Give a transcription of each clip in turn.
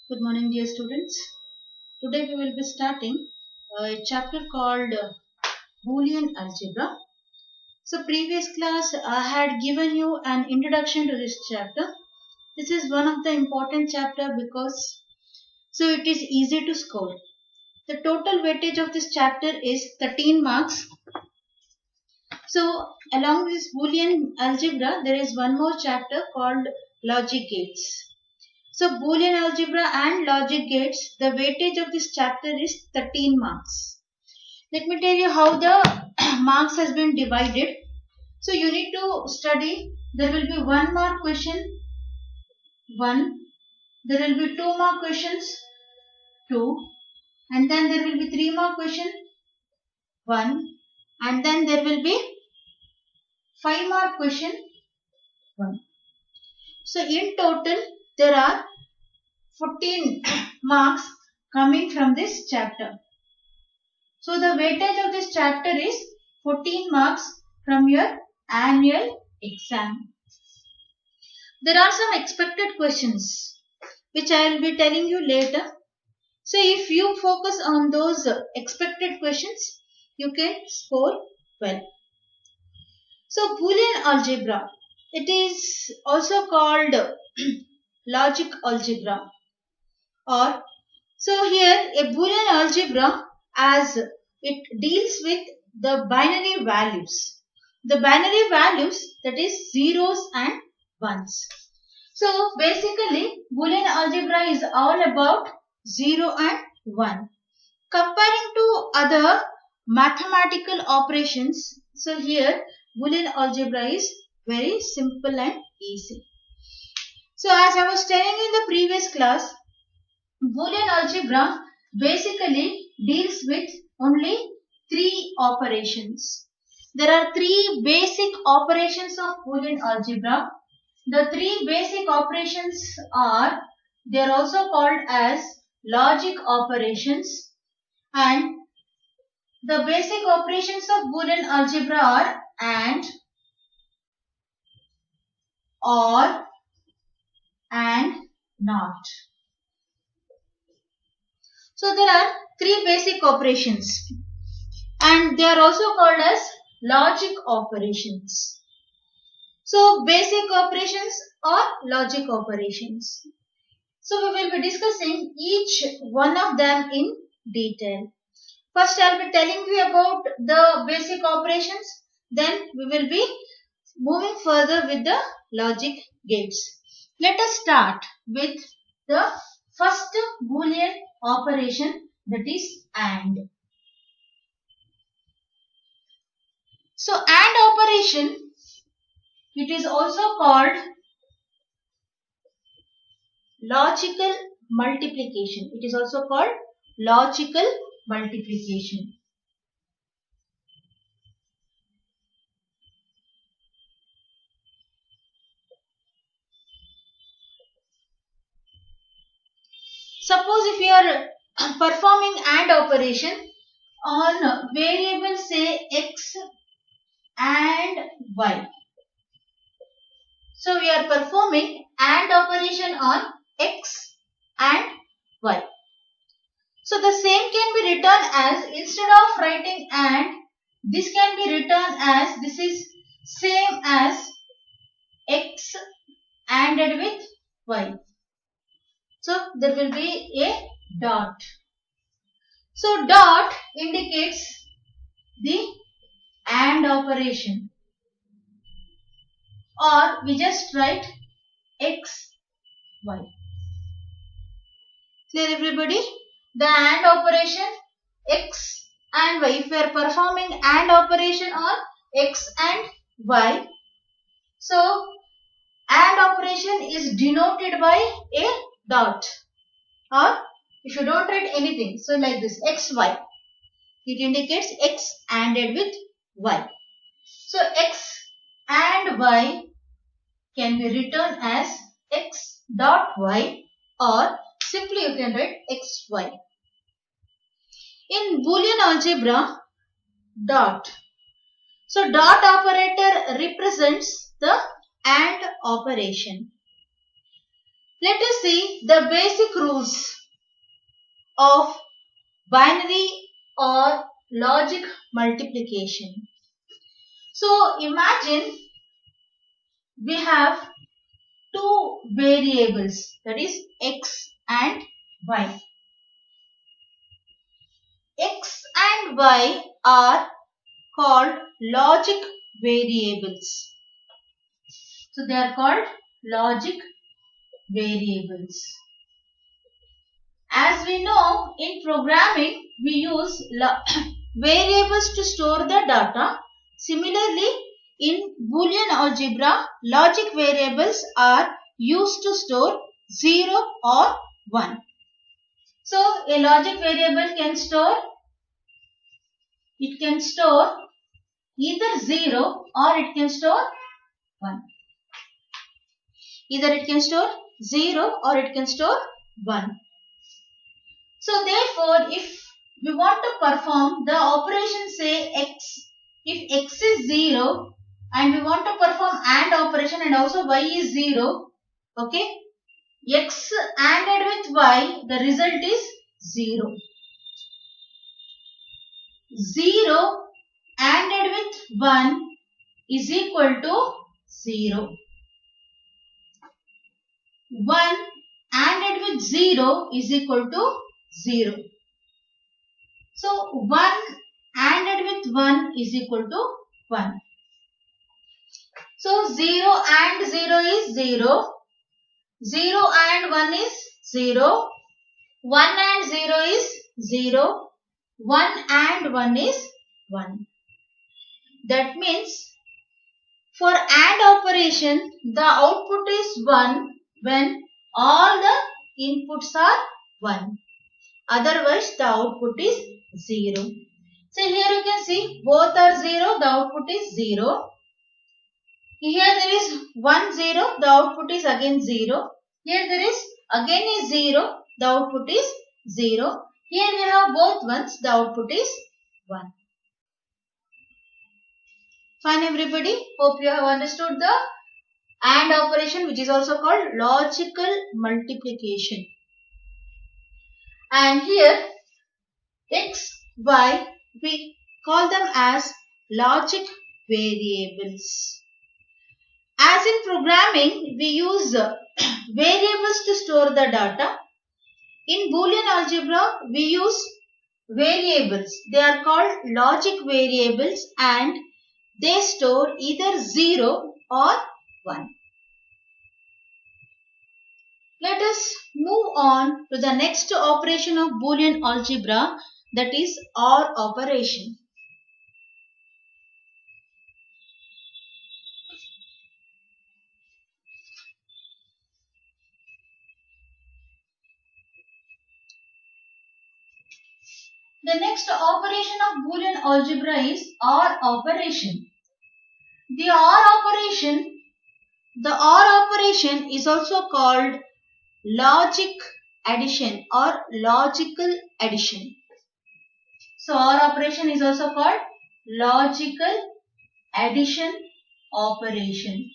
Good morning, dear students. Today we will be starting a chapter called Boolean Algebra. So, previous class I had given you an introduction to this chapter. This is one of the important chapter because it is easy to score. The total weightage of this chapter is 13 marks. So, along with this Boolean Algebra, there is one more chapter called Logic Gates. So Boolean algebra and logic gates, the weightage of this chapter is 13 marks. Let me tell you how the marks has been divided. So you need to study. There will be 1 mark question, 1. There will be 2 mark questions, 2. And then there will be 3 mark question, 1. And then there will be 5 mark question, 1. So in total there are 14 marks coming from this chapter. So the weightage of this chapter is 14 marks from your annual exam. There are some expected questions which I will be telling you later. So if you focus on those expected questions, you can score well. So Boolean algebra, it is also called logic algebra. Or so here a Boolean algebra, as it deals with the binary values. The binary values, that is zeros and ones. So basically Boolean algebra is all about 0 and 1. Comparing to other mathematical operations, so here Boolean algebra is very simple and easy. So as I was telling you in the previous class, Boolean algebra basically deals with only 3 operations. There are 3 basic operations of Boolean algebra. The 3 basic operations are, they are also called as logic operations, and the basic operations of Boolean algebra are AND, OR, and NOT. So there are 3 basic operations and they are also called as logic operations. So basic operations or logic operations. So we will be discussing each one of them in detail. First I will be telling you about the basic operations, then we will be moving further with the logic gates. Let us start with the first Boolean operation, that is AND. So AND operation, it is also called logical multiplication. It is also called logical multiplication. Suppose if you are performing AND operation on variable say X and Y. So we are performing AND operation on X and Y. So the same can be written as, instead of writing AND, this can be written as, this is same as X ANDed with Y. So there will be a dot. So dot indicates the AND operation, or we just write X, Y. Clear everybody? The AND operation X and Y. If we are performing AND operation on X and Y, so AND operation is denoted by a dot, or if you don't write anything, so like this X, Y. It indicates X ANDed with Y. So X and Y can be written as X dot Y, or simply you can write XY. In Boolean algebra, dot. So dot operator represents the AND operation. Let us see the basic rules of binary or logic multiplication. So imagine we have two variables, that is x and y. X and y are called logic variables. So they are called logic variables. As we know, in programming we use variables to store the data. Similarly, in Boolean algebra, logic variables are used to store 0 or 1. So a logic variable can store either 0 or it can store 1. Either it can store 0 or it can store 1. So therefore, if we want to perform the operation, say x, if x is 0 and we want to perform AND operation and also y is 0, okay, x ANDed with y, the result is 0. 0 ANDed with 1 is equal to 0. 1 ANDed with 0 is equal to 0. So 1 ANDed with 1 is equal to 1. So 0 and 0 is 0. 0 and 1 is 0. 1 and 0 is 0. 1 and 1 is 1. That means for AND operation, the output is 1 when all the inputs are 1. Otherwise, the output is 0. So here you can see both are 0, the output is 0. Here there is 1 0, the output is again 0. Here there is again is 0, the output is 0. Here we have both ones, the output is 1. Fine everybody, hope you have understood the AND operation, which is also called logical multiplication. And here x, y, we call them as logic variables. As in programming, we use variables to store the data. In Boolean algebra, we use variables. They are called logic variables and they store either 0 or 1. Let us move on to the next operation of Boolean algebra, that is OR operation. The next operation of Boolean algebra is OR operation. The OR operation is also called logic addition or logical addition. So OR operation is also called logical addition operation.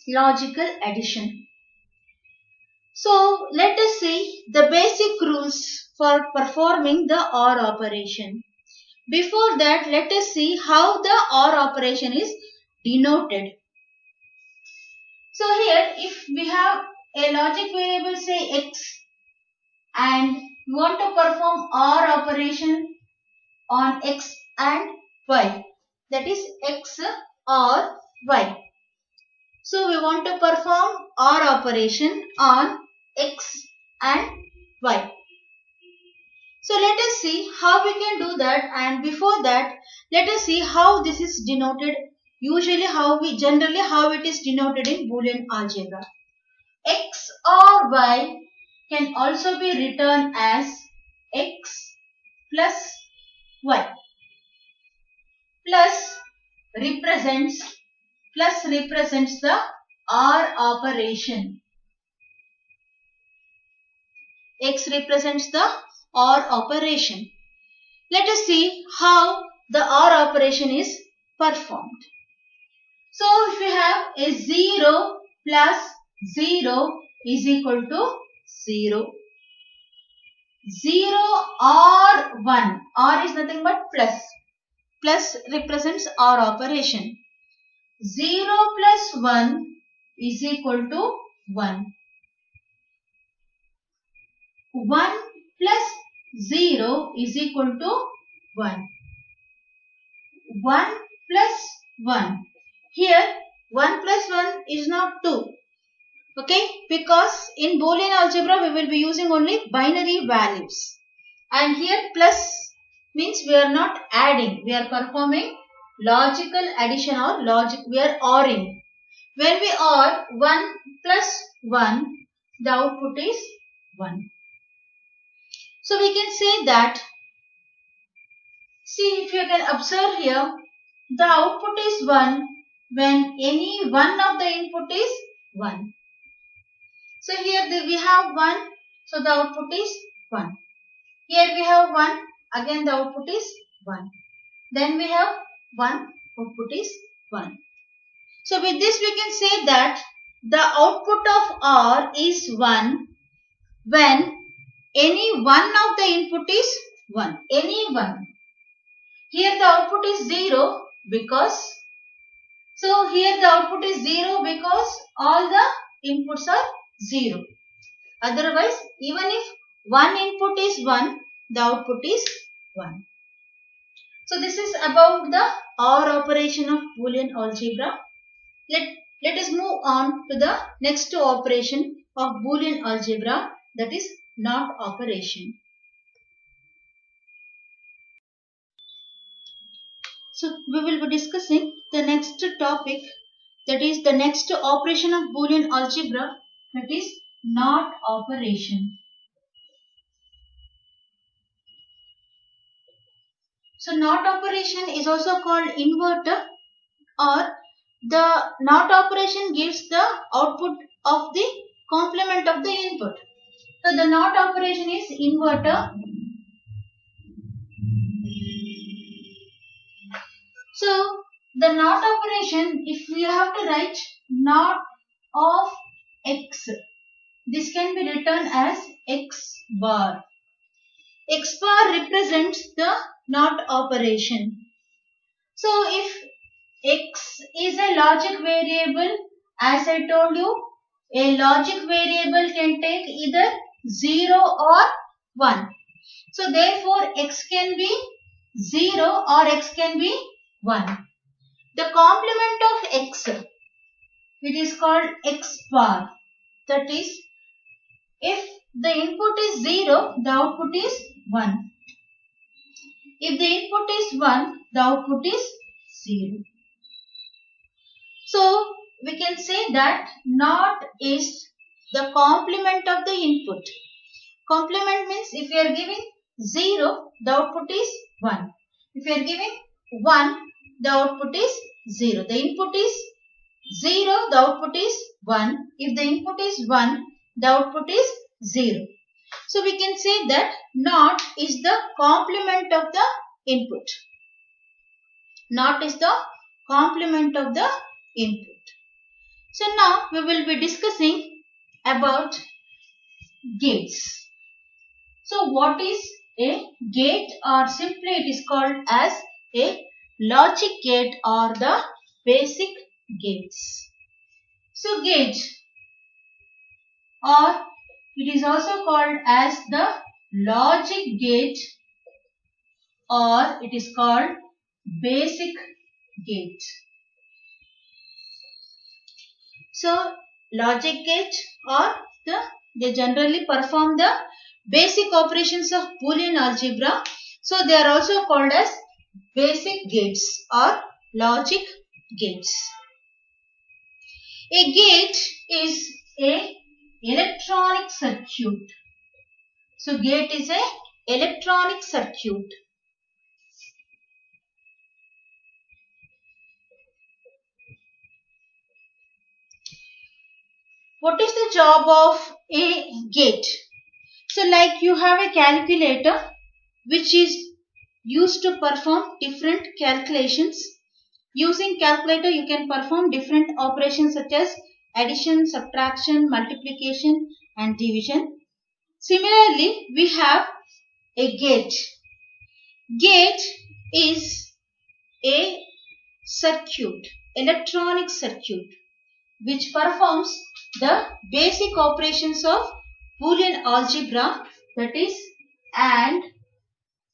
Logical addition. So let us see the basic rules for performing the OR operation. Before that, let us see how the OR operation is denoted. So here, if we have a logic variable, say x, and we want to perform OR operation on x and y, that is x or y. So we want to perform OR operation on x and y. So let us see how we can do that, and before that let us see how this is denoted, generally how it is denoted in Boolean algebra. X or y can also be written as x plus y. Plus represents the OR operation. X represents the OR operation. Let us see how the OR operation is performed. So if we have a 0 plus 0 is equal to 0. 0 or 1. Or is nothing but plus. Plus represents OR operation. 0 plus 1 is equal to 1. 1 plus 0 is equal to 1. 1 plus 1. Here 1 plus 1 is not 2. Okay, because in Boolean algebra we will be using only binary values. And here plus means we are not adding. We are performing logical addition or we are ORing. When we OR 1 plus 1, the output is 1. So we can say that, see if you can observe here, the output is 1 when any one of the input is 1. So here we have 1, so the output is 1. Here we have 1, again the output is 1. Then we have 1, output is 1. So with this we can say that the output of OR is 1 when any one of the input is 1. Any one. Here the output is 0 because, so here the output is 0 because all the inputs are 0. Otherwise, even if one input is 1, the output is 1. So this is about the OR operation of Boolean algebra. Let us move on to the next operation of Boolean algebra, that is NOT operation. So we will be discussing the next topic, that is the next operation of Boolean algebra, that is NOT operation. So NOT operation is also called inverter, or the NOT operation gives the output of the complement of the input. So the NOT operation is inverter. So the NOT operation, if we have to write NOT of X, this can be written as X bar. X bar represents the NOT operation. So if X is a logic variable, as I told you, a logic variable can take either 0 or 1. So therefore X can be 0 or X can be 1. The complement of X, it is called X bar. That is, if the input is 0, the output is 1. If the input is 1, the output is 0. So we can say that NOT is the complement of the input. Complement means if you are giving 0, the output is 1. If you are giving 1, the output is 0. The input is 0, the output is 1. If the input is 1, the output is 0. So we can say that NOT is the complement of the input. NOT is the complement of the input. So now we will be discussing about gates. So what is a gate, or simply it is called as a logic gate or the basic gates. So gate, or it is also called as the logic gate, or it is called basic gate. So logic gate, or they generally perform the basic operations of Boolean algebra. So they are also called as basic gates or logic gates. A gate is a electronic circuit. So gate is a electronic circuit. What is the job of a gate? So like you have a calculator which is used to perform different calculations, Using calculator, you can perform different operations such as addition, subtraction, multiplication and division. Similarly, we have a gate. Gate is a circuit, electronic circuit, which performs the basic operations of Boolean algebra, that is AND,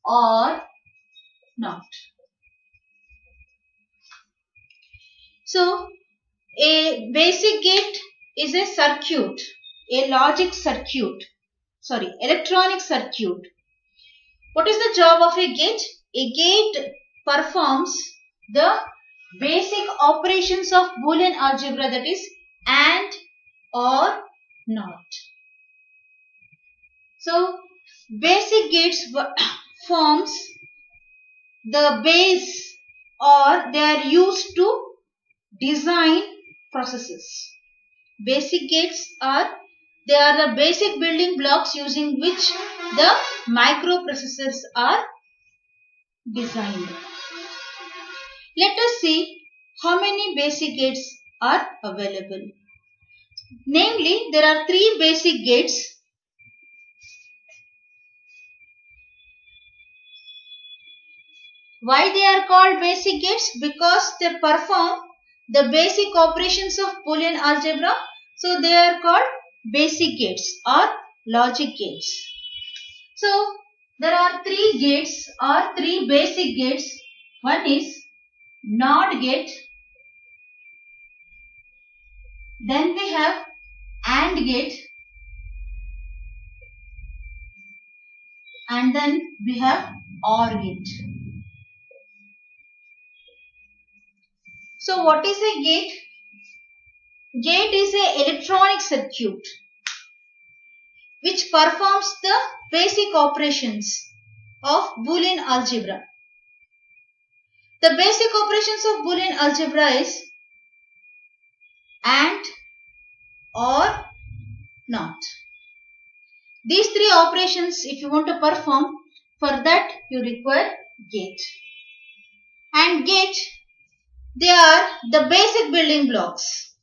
OR, NOT. So, a basic gate is a circuit, a electronic circuit. What is the job of a gate? A gate performs the basic operations of Boolean algebra, that is AND, OR, NOT. So, basic gates forms the base, or they are used to design processes. Basic gates are the basic building blocks using which the microprocessors are designed. Let us see how many basic gates are available. Namely, there are 3 basic gates. Why they are called basic gates? Because they perform the basic operations of Boolean algebra. So they are called basic gates or logic gates. So there are 3 gates or 3 basic gates. One is NOT gate. Then we have AND gate. And then we have OR gate. So what is a gate? Gate is an electronic circuit which performs the basic operations of Boolean algebra. The basic operations of Boolean algebra is AND, OR, NOT. These 3 operations, if you want to perform, for that you require gate. And gate, they are the basic building blocks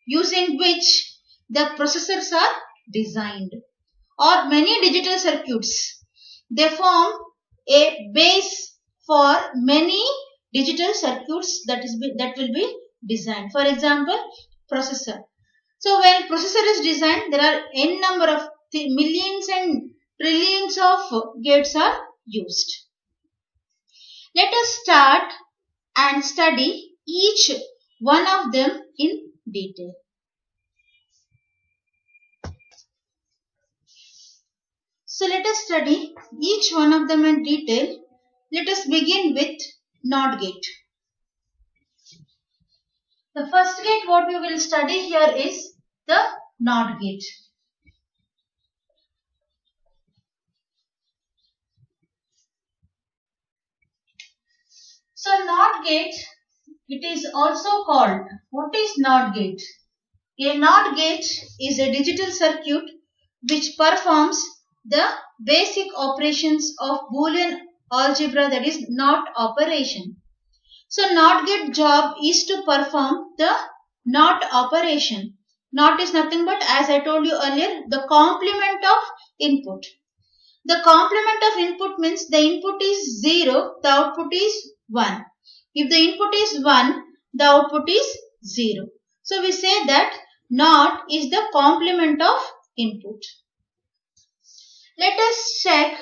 using which the processors are designed, or many digital circuits. They form a base for many digital circuits that will be designed. For example, processor. So when processor is designed, there are n number of millions and trillions of gates are used. Let us start and study each one of them in detail. So let us study each one of them in detail. Let us begin with NOT gate. The first gate what we will study here is the NOT gate. So NOT gate, it is also called, what is NOT gate? A NOT gate is a digital circuit which performs the basic operations of Boolean algebra, that is NOT operation. So NOT gate job is to perform the NOT operation. NOT is nothing but, as I told you earlier, the complement of input. The complement of input means the input is 0, the output is 1. If the input is 1, the output is 0. So we say that NOT is the complement of input. Let us check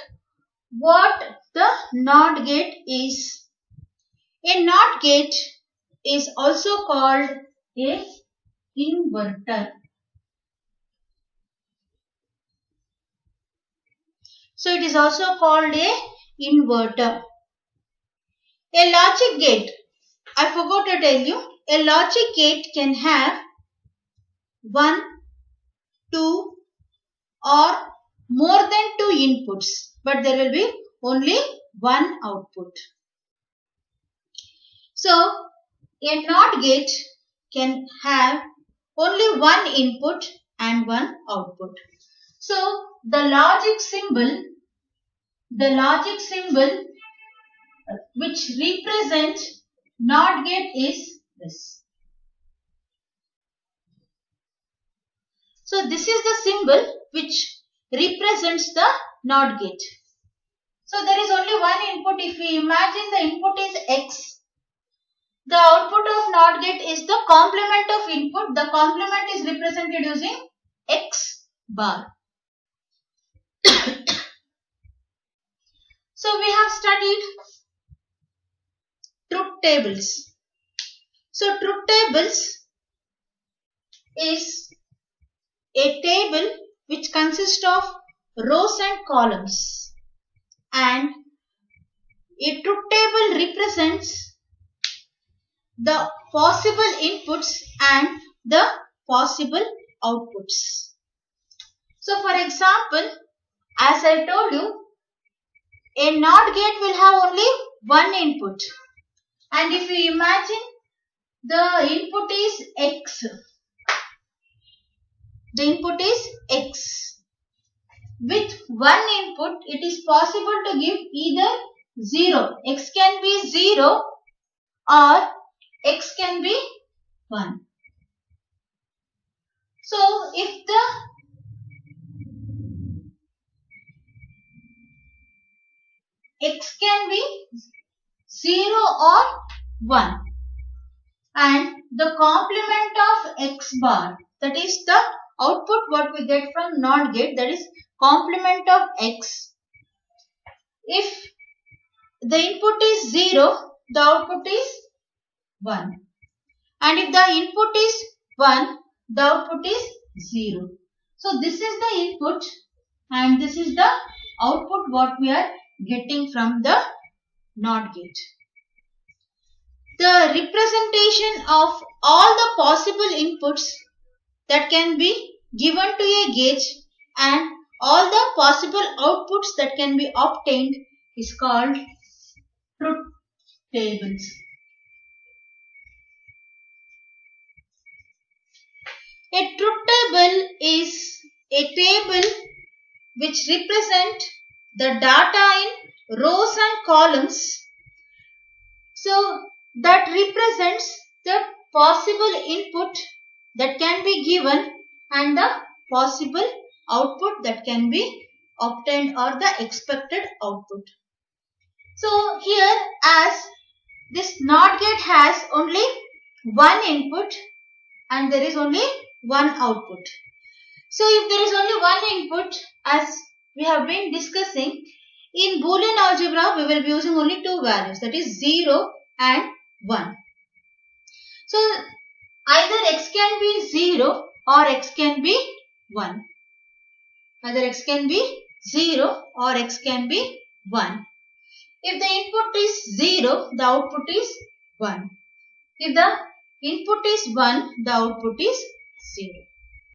what the NOT gate is. A NOT gate is also called a inverter. So it is also called a inverter. A logic gate, I forgot to tell you, a logic gate can have 1, 2 or more than 2 inputs, but there will be only one output. So a NOT gate can have only one input and one output. So the logic symbol which represents NOT gate is this. So this is the symbol which represents the NOT gate. So there is only one input. If we imagine the input is X, the output of NOT gate is the complement of input. The complement is represented using X bar. So we have studied truth tables. So truth tables is a table which consists of rows and columns, and a truth table represents the possible inputs and the possible outputs. So for example, as I told you, a NOT gate will have only one input, and if we imagine the input is X, the input is X. With one input, it is possible to give either 0. X can be 0 or X can be 1. So, if the X can be 0 or 1, and the complement of X bar, that is the output what we get from NOT gate, that is complement of X. If the input is 0, the output is 1. And if the input is 1, the output is 0. So this is the input and this is the output what we are getting from the NOT gate. The representation of all the possible inputs that can be given to a gate and all the possible outputs that can be obtained is called truth tables. A truth table is a table which represents the data in rows and columns. So that represents the possible input that can be given and the possible output that can be obtained or the expected output. So here, as this NOT gate has only one input and there is only one output. So if there is only one input, as we have been discussing, in Boolean algebra we will be using only two values, that is 0 and 1. So either X can be 0 or X can be 1. Either X can be 0 or X can be 1. If the input is 0, the output is 1. If the input is 1, the output is 0.